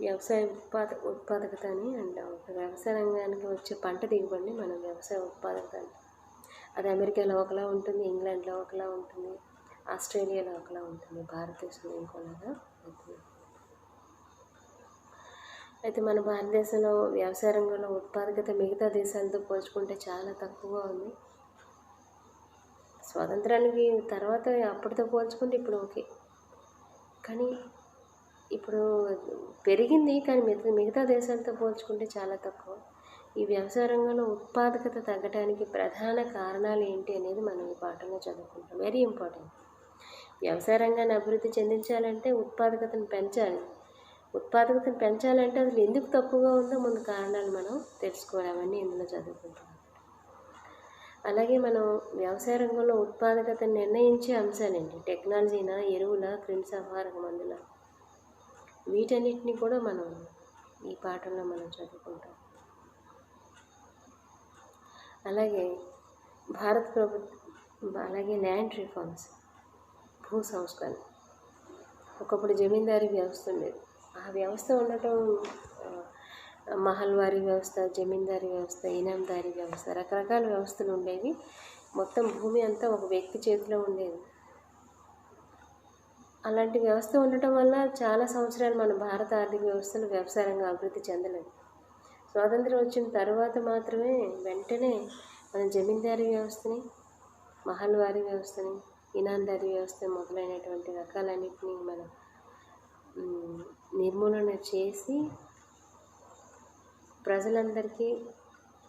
వ్యవసాయ ఉత్పాదకత అని అంటాం. ఒక వ్యవసాయ రంగానికి వచ్చే పంట దిగుబడిని మనం వ్యవసాయ ఉత్పాదకత అంటాం. అది అమెరికాలో ఒకలా ఉంటుంది, ఇంగ్లాండ్లో ఒకలా ఉంటుంది, ఆస్ట్రేలియాలో ఒకలా ఉంటుంది, భారతదేశంలో ఇంకోలాగా ఉంటుంది. అయితే మన భారతదేశంలో వ్యవసాయ రంగంలో ఉత్పాదకత మిగతా దేశాలతో పోల్చుకుంటే చాలా తక్కువగా ఉంది. స్వాతంత్రానికి తర్వాత అప్పటితో పోల్చుకుంటే ఇప్పుడు ఓకే, కానీ ఇప్పుడు పెరిగింది, కానీ మిగతా దేశాలతో పోల్చుకుంటే చాలా తక్కువ. ఈ వ్యవసాయ రంగంలో ఉత్పాదకత తగ్గడానికి ప్రధాన కారణాలు ఏంటి అనేది మనం ఈ పాఠంలో చదువుకుంటాం. Very important. వ్యవసాయ రంగాన్ని అభివృద్ధి చెందించాలంటే ఉత్పాదకతను పెంచాలి. ఉత్పాదకతను పెంచాలంటే అసలు ఎందుకు తక్కువగా ఉందో ముందు కారణాలు మనం తెలుసుకోవాలి. అవన్నీ ఇందులో చదువుకుంటాం. అలాగే మనం వ్యవసాయ రంగంలో ఉత్పాదకతను నిర్ణయించే అంశాలేంటి? టెక్నాలజీనా, ఎరువుల, క్రిమిసంహారక మందుల, వీటన్నిటిని కూడా మనం ఈ పాఠంలో మనం చదువుకుంటాం. అలాగే భారత ప్రభుత్వం, అలాగే ల్యాండ్ రిఫార్మ్స్, భూ సంస్కరణ. ఒకప్పుడు జమీందారీ వ్యవస్థ ఉండేది. ఆ వ్యవస్థ ఉండటం మహల్వారీ వ్యవస్థ, జమీందారీ వ్యవస్థ, ఇనాందారీ వ్యవస్థ, రకరకాల వ్యవస్థలు ఉండేవి. మొత్తం భూమి అంతా ఒక వ్యక్తి చేతిలో ఉండేది. అలాంటి వ్యవస్థ ఉండటం వల్ల చాలా సంవత్సరాలు మన భారత ఆర్థిక వ్యవస్థలు వ్యవసాయ రంగం అభివృద్ధి చెందలేదు. స్వాతంత్రం వచ్చిన తర్వాత మాత్రమే వెంటనే మన జమీందారీ వ్యవస్థని, మహల్వారీ వ్యవస్థని, ఇనాందారీ వ్యవస్థ మొదలైనటువంటి రకాలన్నింటినీ మనం నిర్మూలన చేసి ప్రజలందరికీ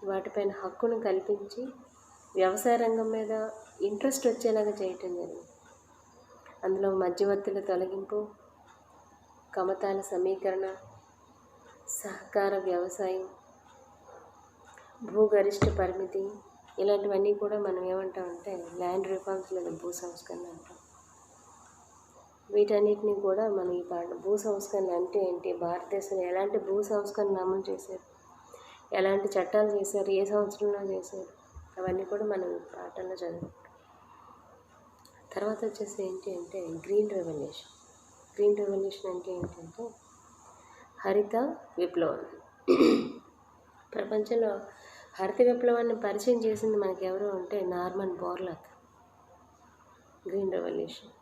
వాటిపైన హక్కును కల్పించి వ్యవసాయ రంగం మీద ఇంట్రెస్ట్ వచ్చేలాగా చేయటం జరిగింది. అందులో మధ్యవర్తుల తొలగింపు, కమతాల సమీకరణ, సహకార వ్యవసాయం, భూగరిష్ట పరిమితి, ఇలాంటివన్నీ కూడా మనం ఏమంటామంటే ల్యాండ్ రిఫార్మ్స్ లేదా భూ సంస్కరణ అంటాం. వీటన్నిటిని కూడా మనం ఈ భూ సంస్కరణ అంటే ఏంటి, భారతదేశంలో ఎలాంటి భూ సంస్కరణ అమలు చేశారు, ఎలాంటి చట్టాలు చేశారు, ఏ సంవత్సరంలో చేశారు, అవన్నీ కూడా మనం ఈ పాఠంలో చదువుకుంటాం. తర్వాత వచ్చేసి ఏంటి అంటే గ్రీన్ రెవల్యూషన్. గ్రీన్ రెవల్యూషన్ అంటే ఏంటంటే హరిత విప్లవం. ప్రపంచంలో హరిత విప్లవాన్ని పరిచయం చేసింది మనకి ఎవరు అంటే నార్మన్ బోర్లాగ్. Green revolution.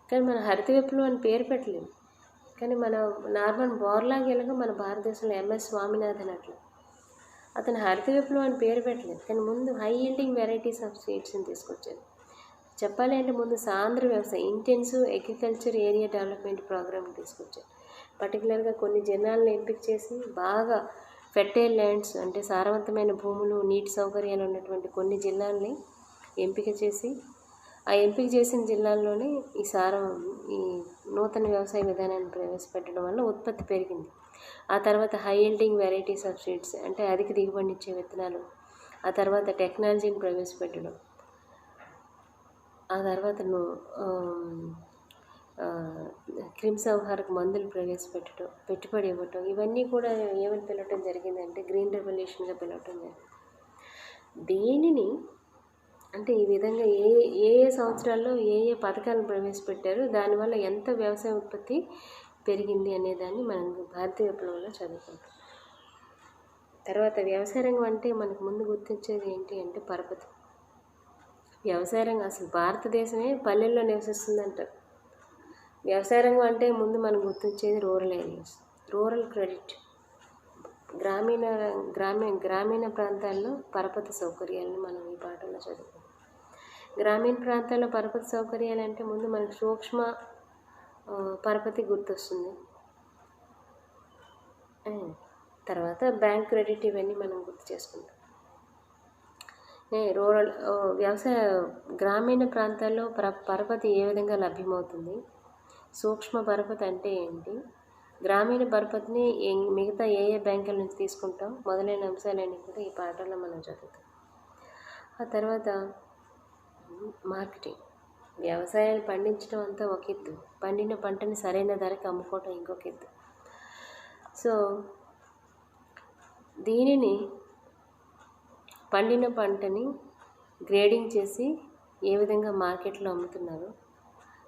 కానీ మన హరిత విప్లవం అని పేరు పెట్టలేము. కానీ మన నార్మన్ బోర్లాగ్ ఎలాగో మన భారతదేశంలో ఎంఎస్ స్వామినాథన్ అట్లా అతను హరిత విప్లవం అని పేరు పెట్టలేదు. కానీ ముందు హై ఈల్డింగ్ వెరైటీస్ ఆఫ్ సీడ్స్ని తీసుకొచ్చారు. చెప్పాలి అంటే ముందు సాంద్ర వ్యవసాయం, intensive agriculture area development programme తీసుకొచ్చారు. పర్టికులర్గా కొన్ని జిల్లాలను ఎంపిక చేసి బాగా ఫెర్టైల్ ల్యాండ్స్ అంటే సారవంతమైన భూములు, నీటి సౌకర్యాలు ఉన్నటువంటి కొన్ని జిల్లాల్ని ఎంపిక చేసి ఆ ఎంపిక చేసిన జిల్లాల్లోనే ఈ నూతన వ్యవసాయ విధానాన్ని ప్రవేశపెట్టడం వల్ల ఉత్పత్తి పెరిగింది. ఆ తర్వాత high yielding varieties of seeds అంటే అధిక దిగుబడినిచ్చే విత్తనాలు, ఆ తర్వాత టెక్నాలజీని ప్రవేశపెట్టడం, ఆ తర్వాత క్రిమిసంహారక మందులు ప్రవేశపెట్టడం, పెట్టుబడి ఇవ్వటం, ఇవన్నీ కూడా ఏమని పిలవటం జరిగిందంటే గ్రీన్ రెవల్యూషన్గా పిలవటం జరిగింది. దీనిని అంటే ఈ విధంగా ఏ సంవత్సరాల్లో ఏ పథకాలను ప్రవేశపెట్టారు, దానివల్ల ఎంత వ్యవసాయ ఉత్పత్తి పెరిగింది అనేదాన్ని మనం భారతీయ విప్లవంలో చదువుకుంటాం. తర్వాత వ్యవసాయ రంగం అంటే మనకు ముందు గుర్తించేది ఏంటి అంటే పరపతి. వ్యవసాయ రంగం అసలు భారతదేశమే పల్లెల్లో నివసిస్తుందంటారు. వ్యవసాయ రంగం అంటే ముందు మనం గుర్తించేది రూరల్ ఏరియాస్, రూరల్ క్రెడిట్, గ్రామీణ ప్రాంతాల్లో పరపతి సౌకర్యాలను మనం ఈ పాఠంలో చదువుకుంటాం. గ్రామీణ ప్రాంతాల్లో పరపతి సౌకర్యాలు అంటే ముందు మనకు సూక్ష్మ పరపతి గుర్తొస్తుంది. తర్వాత బ్యాంక్ క్రెడిట్, ఇవన్నీ మనం గుర్తు చేసుకుంటాం. రూరల్ గ్రామీణ ప్రాంతాల్లో పరపతి ఏ విధంగా లభ్యమవుతుంది, సూక్ష్మ పరపతి అంటే ఏంటి, గ్రామీణ పరపతిని మిగతా ఏ బ్యాంకుల నుంచి తీసుకుంటాం, మొదలైన అంశాలన్నీ కూడా ఈ పాఠంలో మనం చదువుతాం. ఆ తర్వాత మార్కెటింగ్. వ్యవసాయాన్ని పండించడం అంతా ఒక ఎత్తు, పండిన పంటని సరైన ధరకి అమ్ముకోవటం ఇంకొక ఎత్తు. సో దీనిని పండిన పంటని గ్రేడింగ్ చేసి ఏ విధంగా మార్కెట్లో అమ్ముతున్నారు,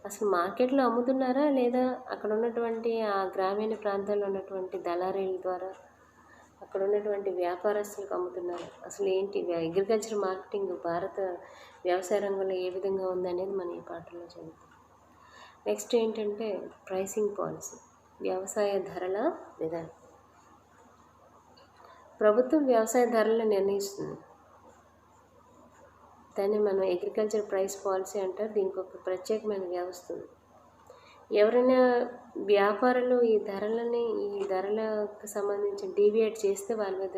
అసలు మార్కెట్లో అమ్ముతున్నారా లేదా అక్కడ ఉన్నటువంటి ఆ గ్రామీణ ప్రాంతాల్లో ఉన్నటువంటి దళారీల ద్వారా అక్కడ ఉన్నటువంటి వ్యాపారస్తులకు అమ్ముతున్నారు, అసలు ఏంటి అగ్రికల్చర్ మార్కెటింగ్ భారత వ్యవసాయ రంగంలో ఏ విధంగా ఉందనేది మనం ఈ పాఠంలో చదువుతాం. నెక్స్ట్ ఏంటంటే ప్రైసింగ్ పాలసీ, వ్యవసాయ ధరల విధానం. ప్రభుత్వం వ్యవసాయ ధరలను నిర్ణయిస్తుంది. దాన్ని మనం అగ్రికల్చర్ ప్రైస్ పాలసీ అంటారు. దీనికి ఒక ప్రత్యేకమైన వ్యవస్థ ఉంది. ఎవరైనా వ్యాపారులు ఈ ధరలకు సంబంధించి డీవియేట్ చేస్తే వాళ్ళ మీద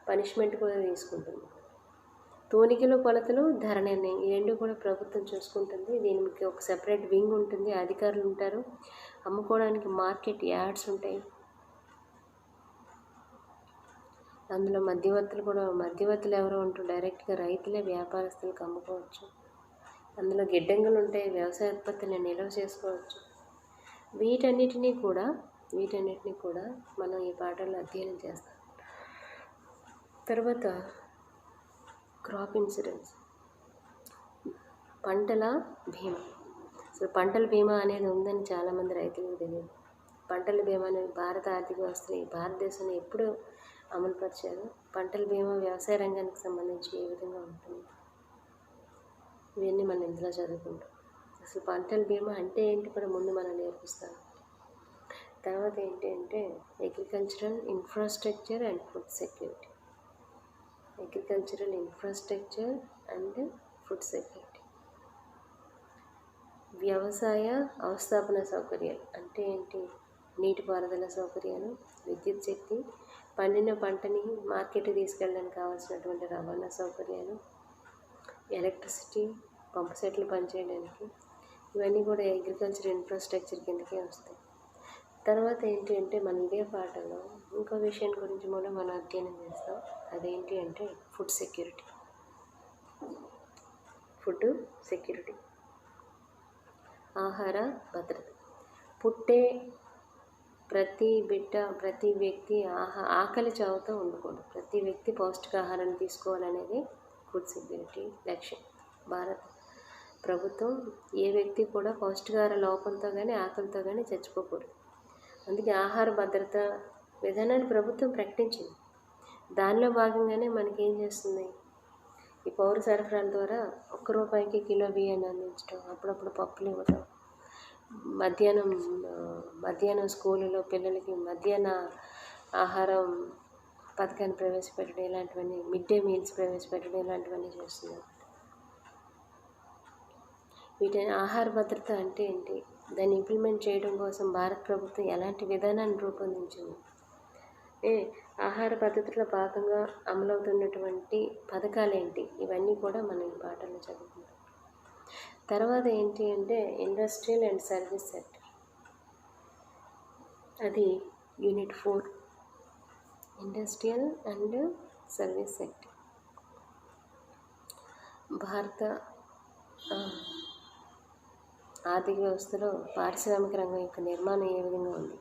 పనిష్మెంట్ కూడా తీసుకుంటుంది. తూనికలు కొలతలు ధర నిర్ణయం ఈ రెండు కూడా ప్రభుత్వం చూసుకుంటుంది. దీనికి ఒక సెపరేట్ వింగ్ ఉంటుంది, అధికారులు ఉంటారు, అమ్ముకోవడానికి మార్కెట్ యార్డ్స్ ఉంటాయి. అందులో మధ్యవర్తులు ఎవరో ఉంటారు, డైరెక్ట్గా రైతులే వ్యాపారస్తులకు అమ్ముకోవచ్చు. అందులో గిడ్డంగులు ఉంటాయి, వ్యవసాయ ఉత్పత్తులను నిల్వ చేసుకోవచ్చు. వీటన్నిటినీ కూడా మనం ఈ పాఠంలో అధ్యయనం చేస్తాం. తర్వాత క్రాప్ ఇన్సూరెన్స్, పంటల బీమా. అసలు పంటల బీమా అనేది ఉందని చాలామంది రైతులకు తెలియదు. పంటల బీమా అనేది భారత ఆర్థిక వ్యవస్థని భారతదేశంలో ఎప్పుడు అమలుపరిచారు, పంటల బీమా వ్యవసాయ రంగానికి సంబంధించి ఏ విధంగా ఉంటుంది, ఇవన్నీ మనం ఇందులో చదువుకుంటాం. అసలు పంటల బీమా అంటే ఏంటి కూడా ముందు మనం నేర్పిస్తాం. తర్వాత ఏంటి అంటే agricultural infrastructure and food security. వ్యవసాయ అవస్థాపన సౌకర్యాలు అంటే ఏంటి? నీటిపారుదల సౌకర్యాలు, విద్యుత్ శక్తి, పండిన పంటని మార్కెట్కి తీసుకెళ్ళడానికి కావాల్సినటువంటి రవాణా సౌకర్యాలు, ఎలక్ట్రిసిటీ, పంపు సెట్లు పనిచేయడానికి, ఇవన్నీ కూడా అగ్రికల్చర్ ఇన్ఫ్రాస్ట్రక్చర్ కిందకే వస్తాయి. తర్వాత ఏంటి అంటే మన ఇదే పాఠంలో ఇంకో విషయం గురించి కూడా మనం అధ్యయనం చేస్తాం. అదేంటి అంటే ఫుడ్ సెక్యూరిటీ. ఆహార భద్రత. పుట్టే ప్రతి వ్యక్తి ఆకలి చావుతో ఉండకూడదు. ప్రతి వ్యక్తి పౌష్టికాహారాన్ని తీసుకోవాలనేది ఫుడ్ సెక్యూరిటీ లక్ష్యం. భారత ప్రభుత్వం ఏ వ్యక్తి కూడా పౌష్టికాహార లోపంతో కానీ ఆకలితో కానీ చచ్చిపోకూడదు. అందుకే ఆహార భద్రత విధానాన్ని ప్రభుత్వం ప్రకటించింది. దానిలో భాగంగానే మనకేం చేస్తుంది, ఈ పౌర సరఫరాల ద్వారా ₹1 కిలో బియ్యాన్ని అందించడం, అప్పుడప్పుడు పప్పులు ఇవ్వడం, మధ్యాహ్నం స్కూళ్ళలో పిల్లలకి మధ్యాహ్న ఆహారం పథకాన్ని ప్రవేశపెట్టడం, ఇలాంటివన్నీ మిడ్ డే మీల్స్ ప్రవేశపెట్టడం, ఇలాంటివన్నీ చేస్తున్నారు. వీటిని ఆహార భద్రత అంటే ఏంటి, దాన్ని ఇంప్లిమెంట్ చేయడం కోసం భారత ప్రభుత్వం ఎలాంటి విధానాన్ని రూపొందించింది, ఆహార పద్ధతిలో భాగంగా అమలవుతున్నటువంటి పథకాలు ఏంటి, ఇవన్నీ కూడా మనం ఈ పాఠంలో చదువుకుంటాం. తర్వాత ఏంటి అంటే ఇండస్ట్రియల్ అండ్ సర్వీస్ సెక్టర్, అది unit 4. Industrial and service sector. భారత ఆర్థిక వ్యవస్థలో పారిశ్రామిక రంగం యొక్క నిర్మాణం ఏ విధంగా ఉంది,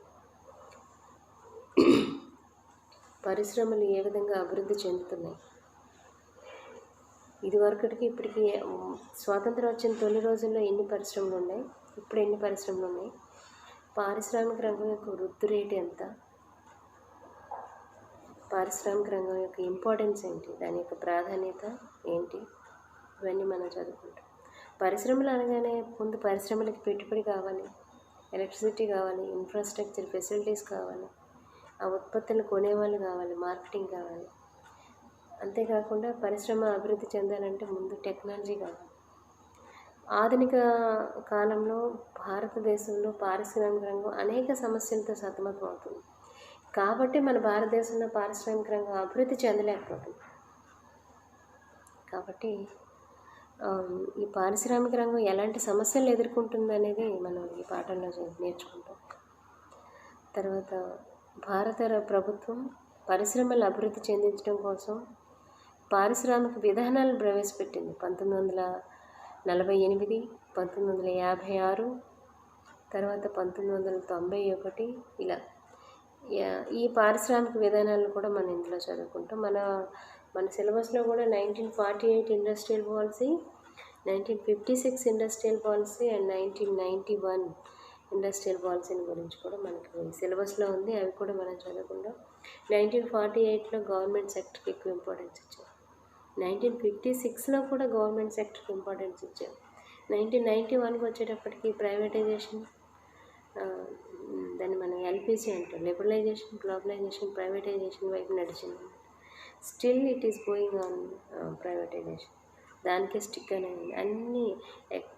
పరిశ్రమలు ఏ విధంగా అభివృద్ధి చెందుతున్నాయి, ఇదివరకటికి ఇప్పటికి స్వాతంత్రం వచ్చిన తొలి రోజుల్లో ఎన్ని పరిశ్రమలు ఉన్నాయి, ఇప్పుడు ఎన్ని పరిశ్రమలు ఉన్నాయి, పారిశ్రామిక రంగం యొక్క వృద్ధి రేటు ఎంత, పారిశ్రామిక రంగం యొక్క ఇంపార్టెన్స్ ఏంటి, దాని యొక్క ప్రాధాన్యత ఏంటి, ఇవన్నీ మనం చదువుకుంటాం. పరిశ్రమలు అనగానే ముందు పరిశ్రమలకి పెట్టుబడి కావాలి, ఎలక్ట్రిసిటీ కావాలి, ఇన్ఫ్రాస్ట్రక్చర్ ఫెసిలిటీస్ కావాలి, ఆ ఉత్పత్తులు కొనేవాళ్ళు కావాలి, మార్కెటింగ్ కావాలి. అంతేకాకుండా పరిశ్రమ అభివృద్ధి చెందాలంటే ముందు టెక్నాలజీ కావాలి. ఆధునిక కాలంలో భారతదేశంలో పారిశ్రామిక రంగం అనేక సమస్యలతో సతమతం అవుతుంది. కాబట్టి మన భారతదేశంలో పారిశ్రామిక రంగం అభివృద్ధి చెందలేకపోతుంది. కాబట్టి ఈ పారిశ్రామిక రంగం ఎలాంటి సమస్యలు ఎదుర్కొంటుంది అనేది మనం ఈ పాఠంలో నేర్చుకుంటాం. తర్వాత భారత ప్రభుత్వం పరిశ్రమలు అభివృద్ధి చెందించడం కోసం పారిశ్రామిక విధానాలను ప్రవేశపెట్టింది. 1948, 1956, తర్వాత 1991 ఇలా. ఈ పారిశ్రామిక విధానాలను కూడా మనం ఇందులో చదువుకుంటాం. మన సిలబస్లో కూడా 1948 industrial policy, 1956 industrial policy and 1991 industrial పాలసీని గురించి కూడా మనకి సిలబస్లో ఉంది. అవి కూడా మనం చదువుకుంటాం. 1948లో గవర్నమెంట్ సెక్టర్కి ఎక్కువ ఇంపార్టెన్స్ ఇచ్చారు. 1956లో కూడా గవర్నమెంట్ సెక్టర్కి ఇంపార్టెన్స్ ఇచ్చారు. 1991కి వచ్చేటప్పటికి ప్రైవేటైజేషన్, దాన్ని మనం ఎల్పిసి అంటాం, లిబరలైజేషన్, గ్లోబలైజేషన్, ప్రైవేటైజేషన్ వైపు నడిచింది. Still it is going on privatization. దానికే స్టిక్ అనేది అన్నీ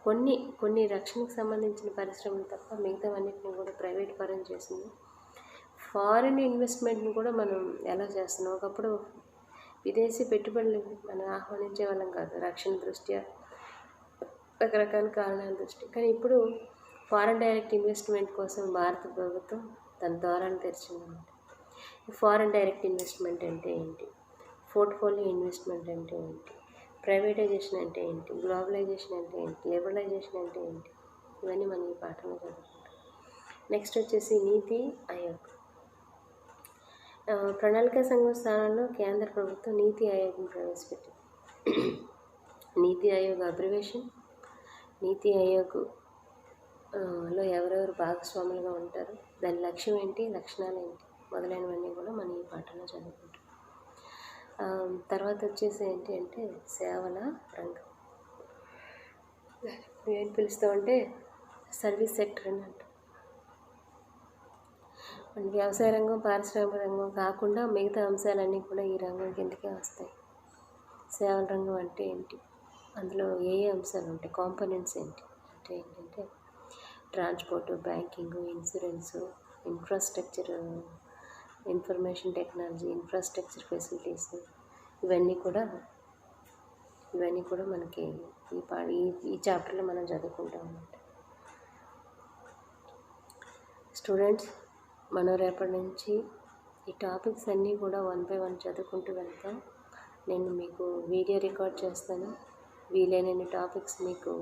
కొన్ని కొన్ని రక్షణకు సంబంధించిన పరిశ్రమలు తప్ప మిగతావన్నిటిని కూడా ప్రైవేట్ పరం చేసింది. ఫారిన్ ఇన్వెస్ట్మెంట్ని కూడా మనం ఎలా చేస్తున్నాం, ఒకప్పుడు విదేశీ పెట్టుబడులు మనం ఆహ్వానించే వాళ్ళం కాదు రక్షణ దృష్ట్యా, రకరకాల కారణాల దృష్టి. కానీ ఇప్పుడు ఫారెన్ డైరెక్ట్ ఇన్వెస్ట్మెంట్ కోసం భారత ప్రభుత్వం తన ద్వారాలు తెరిచిందన్నమాట. ఫారెన్ డైరెక్ట్ ఇన్వెస్ట్మెంట్ అంటే ఏంటి, పోర్ట్ఫోలియో ఇన్వెస్ట్మెంట్ అంటే ఏంటి, ప్రైవేటైజేషన్ అంటే ఏంటి, గ్లోబలైజేషన్ అంటే ఏంటి, లిబరలైజేషన్ అంటే ఏంటి, ఇవన్నీ మనం ఈ పాఠంలో చదువుకుంటాం. నెక్స్ట్ వచ్చేసి నీతి ఆయోగ్. ప్రణాళికా సంఘం స్థానంలో కేంద్ర ప్రభుత్వం నీతి ఆయోగ్ని ప్రవేశపెట్టింది. నీతి ఆయోగ్ అబ్రివేషన్. నీతి ఆయోగ్ లో ఎవరెవరు భాగస్వాములుగా ఉంటారు, దాని లక్ష్యం ఏంటి, లక్షణాలు ఏంటి, మొదలైనవన్నీ కూడా మనం ఈ పాఠంలో చదువుకుంటాం. తర్వాత వచ్చేసి ఏంటి అంటే సేవల రంగం. ఏం పిలుస్తామంటే సర్వీస్ సెక్టర్ అని అంటాం. వ్యవసాయ రంగం, పారిశ్రామిక రంగం కాకుండా మిగతా అంశాలన్నీ కూడా ఈ రంగం కిందకే వస్తాయి. సేవల రంగం అంటే ఏంటి, అందులో ఏ ఏ అంశాలు ఉంటాయి, కాంపోనెంట్స్ ఏంటి అంటే ఏంటంటే transport, banking, insurance, infrastructure, information technology, infrastructure facilities, ఇవన్నీ కూడా మనకి ఈ చాప్టర్లో మనం చదువుకుంటాం అన్నమాట. స్టూడెంట్స్, మనం రేపటి నుంచి ఈ టాపిక్స్ అన్నీ కూడా 1 by 1 చదువుకుంటూ వెళ్తాం. నేను మీకు వీడియో రికార్డ్ చేస్తాను. వీలైనన్ని టాపిక్స్ మీకు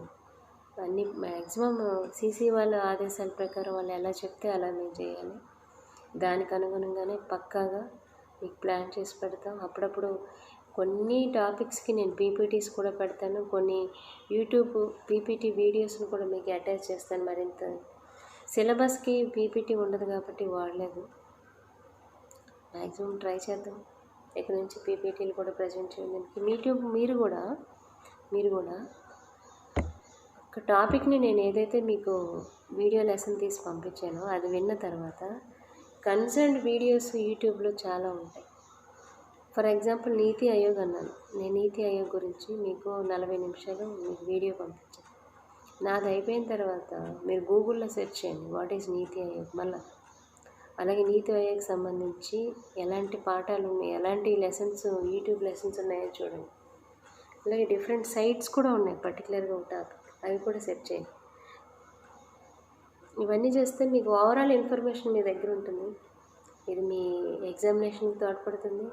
అన్నీ మ్యాక్సిమం సీసీ వాళ్ళ ఆదేశాల ప్రకారం వాళ్ళు ఎలా చెప్తే అలా మేము చేయాలి. దానికి అనుగుణంగానే పక్కాగా మీకు ప్లాన్ చేసి పెడతాం. అప్పుడప్పుడు కొన్ని టాపిక్స్కి నేను పీపీటీస్ కూడా పెడతాను, కొన్ని యూట్యూబ్ పీపీటీ వీడియోస్ని కూడా మీకు అటాచ్ చేస్తాను. మరింత సిలబస్కి పీపీటీ ఉండదు కాబట్టి వాడలేదు. మ్యాక్సిమం ట్రై చేద్దాం ఇక్కడ నుంచి పీపీటీలు కూడా ప్రజెంట్ చేయడానికి. మీరు కూడా ఒక టాపిక్ని నేను ఏదైతే మీకు వీడియో లెసన్ తీసి పంపించానో అది విన్న తర్వాత కన్సర్న్డ్ వీడియోస్ యూట్యూబ్లో చాలా ఉంటాయి. ఫర్ ఎగ్జాంపుల్ నీతి ఆయోగ్ అన్నాను, నేను నీతి ఆయోగ్ గురించి మీకు 40 నిమిషాలు మీకు వీడియో పంపించాను. నాది అయిపోయిన తర్వాత మీరు గూగుల్లో సెర్చ్ చేయండి వాట్ ఈజ్ నీతి ఆయోగ్. మళ్ళీ అలాగే నీతి ఆయోగ్ సంబంధించి ఎలాంటి పాఠాలు ఉన్నాయి, ఎలాంటి లెసన్స్ యూట్యూబ్ లెసన్స్ ఉన్నాయో చూడండి. అలాగే డిఫరెంట్ సైట్స్ కూడా ఉన్నాయి పర్టికులర్గా ఒక టాపిక్, అవి కూడా సెర్చ్ చేయండి. ఇవన్నీ చేస్తే మీకు ఓవరాల్ ఇన్ఫర్మేషన్ మీ దగ్గర ఉంటుంది. ఇది మీ ఎగ్జామినేషన్కి తోడ్పడుతుంది,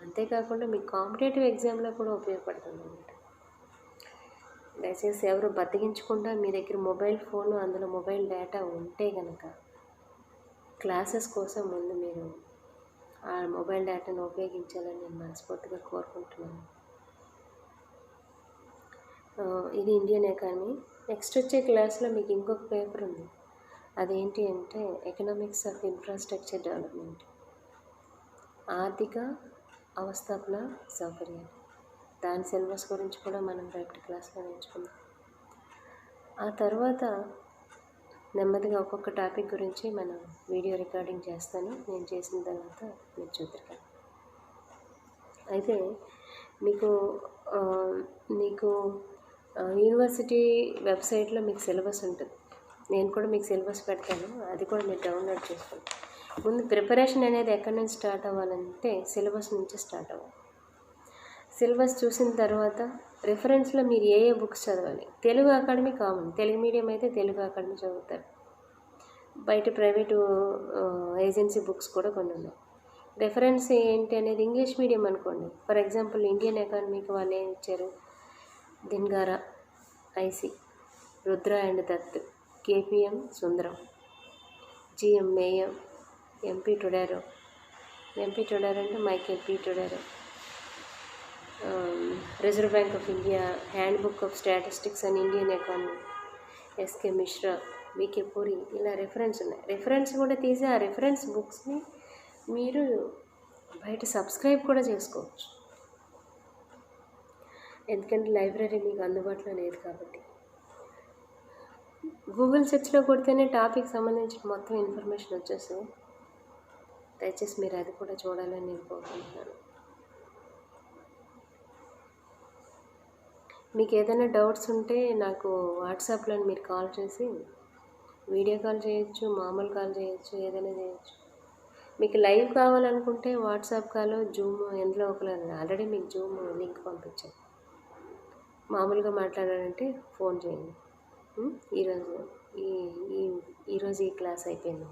అంతేకాకుండా మీ కాంపిటేటివ్ ఎగ్జామ్లో కూడా ఉపయోగపడుతుంది అన్నమాట. దయచేసి ఎవరు బతికించకుండా మీ దగ్గర మొబైల్ ఫోను, అందులో మొబైల్ డేటా ఉంటే కనుక క్లాసెస్ కోసం ముందు మీరు ఆ మొబైల్ డేటాను ఉపయోగించాలని నేను మనస్ఫూర్తిగా కోరుకుంటున్నాను. ఇది ఇండియన్ ఎకానమీ. నెక్స్ట్ వచ్చే క్లాస్లో మీకు ఇంకొక పేపర్ ఉంది, అదేంటి అంటే ఎకనామిక్స్ ఆఫ్ ఇన్ఫ్రాస్ట్రక్చర్ డెవలప్మెంట్, ఆర్థిక అవస్థాపన సౌకర్యాలు. దాని సిలబస్ గురించి కూడా మనం రేపటి క్లాస్లో నేర్చుకుందాం. ఆ తర్వాత నెమ్మదిగా ఒక్కొక్క టాపిక్ గురించి మనం వీడియో రికార్డింగ్ చేస్తాను. నేను చేసిన తర్వాత మీరు చూద్దరు. అయితే మీకు యూనివర్సిటీ వెబ్సైట్లో మీకు సిలబస్ ఉంటుంది. నేను కూడా మీకు సిలబస్ పెడతాను, అది కూడా మీరు డౌన్లోడ్ చేసుకోండి. ముందు ప్రిపరేషన్ అనేది ఎక్కడి నుంచి స్టార్ట్ అవ్వాలంటే సిలబస్ నుంచి స్టార్ట్ అవ్వాలి. సిలబస్ చూసిన తర్వాత రిఫరెన్స్లో మీరు ఏ బుక్స్ చదవాలి. Telugu academy common, Telugu medium అయితే తెలుగు అకాడమీ చదువుతారు. బయట ప్రైవేటు ఏజెన్సీ బుక్స్ కూడా కొన్ని ఉన్నాయి. రిఫరెన్స్ ఏంటి అనేది ఇంగ్లీష్ మీడియం అనుకోండి. ఫర్ ఎగ్జాంపుల్ ఇండియన్ ఎకానమీకి వాళ్ళు ఏం ఇచ్చారు, Dhingra, IC, Rudra and Datt, KPM Sundaram, GM Meier, MP Todaro అంటే Michael P Todaro, Reserve Bank of India, handbook of statistics and Indian economy, SK Mishra, VK Puri, ఇలా రిఫరెన్స్ ఉన్నాయి. రిఫరెన్స్ కూడా తీసి ఆ రిఫరెన్స్ బుక్స్ని మీరు బయట సబ్స్క్రైబ్ కూడా చేసుకోవచ్చు. ఎందుకంటే లైబ్రరీ మీకు అందుబాటులో లేదు కాబట్టి. గూగుల్ సెర్చ్లో కొడితేనే టాపిక్ సంబంధించిన మొత్తం ఇన్ఫర్మేషన్ వచ్చేస్తుంది. దయచేసి మీరు అది కూడా చూడాలని నేను కోరుకుంటున్నాను. మీకు ఏదైనా డౌట్స్ ఉంటే నాకు వాట్సాప్లో మీరు కాల్ చేసి వీడియో కాల్ చేయొచ్చు, మామూలు కాల్ చేయొచ్చు, ఏదైనా చేయొచ్చు. మీకు లైవ్ కావాలనుకుంటే వాట్సాప్ కాల్, జూమ్ ఎందులో ఒకలా ఆల్రెడీ మీకు జూమ్ లింక్ పంపించాను. మామూలుగా మాట్లాడాలంటే ఫోన్ చేయండి. ఈరోజు ఈ ఈరోజు ఈ క్లాస్ అయిపోయింది.